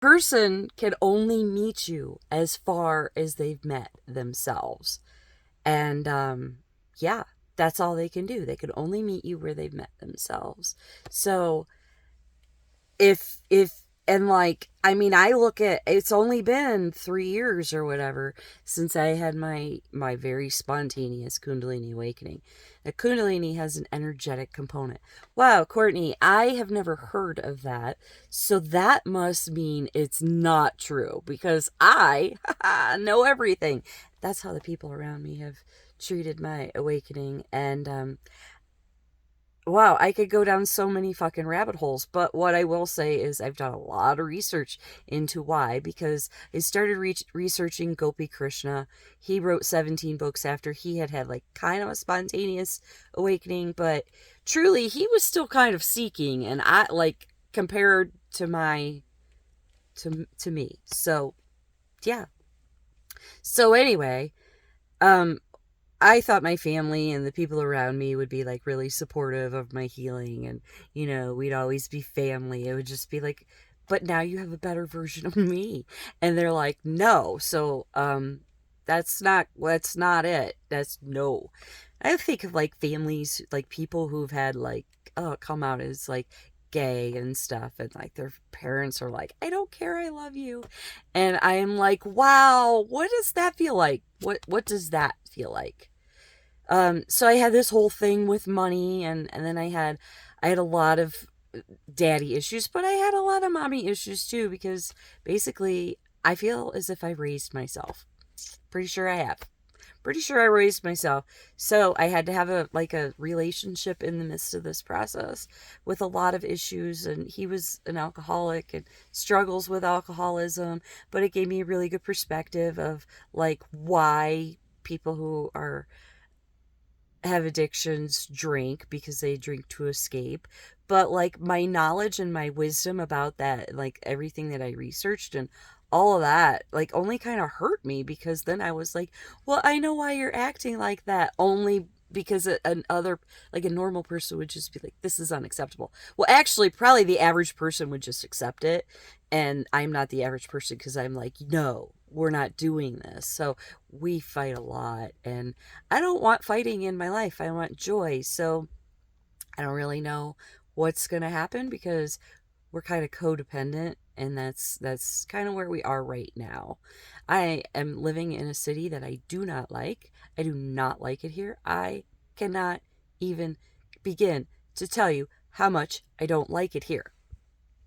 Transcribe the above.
person can only meet you as far as they've met themselves. And yeah, that's all they can do. They can only meet you where they've met themselves. So if and like, I mean, I look at, it's only been 3 years or whatever since I had my very spontaneous kundalini awakening. The kundalini has an energetic component. Wow, Courtney, I have never heard of that, so that must mean it's not true, because I know everything. That's how the people around me have treated my awakening. And wow, I could go down so many fucking rabbit holes. But what I will say is I've done a lot of research into why, because I started researching Gopi Krishna. He wrote 17 books after he had like kind of a spontaneous awakening, but truly he was still kind of seeking, and I like, compared to my to me. So, yeah. So anyway, um I thought my family and the people around me would be like really supportive of my healing, and we'd always be family. It would just be like, but now you have a better version of me. And they're like, no. So that's not it. That's no. I think of like families, like people who've had like, oh, come out as like gay and stuff, and like their parents are like, I don't care, I love you. And I am like, wow, what does that feel like? What does that feel like? So I had this whole thing with money, and then I had a lot of daddy issues, but I had a lot of mommy issues too, because basically I feel as if I raised myself. Pretty sure I have. Pretty sure I raised myself. So I had to have a relationship in the midst of this process with a lot of issues, and he was an alcoholic and struggles with alcoholism, but it gave me a really good perspective of like why people who are have addictions drink, because they drink to escape. But like my knowledge and my wisdom about that, like everything that I researched and all of that, like only kind of hurt me, because then I was like, well, I know why you're acting like that, only because an other, like a normal person would just be like, this is unacceptable. Well, actually, probably the average person would just accept it, and I'm not the average person, because I'm like, no, we're not doing this. So we fight a lot, and I don't want fighting in my life. I want joy. So I don't really know what's going to happen, because we're kind of codependent, and that's kind of where we are right now. I am living in a city that I do not like. I do not like it here. I cannot even begin to tell you how much I don't like it here.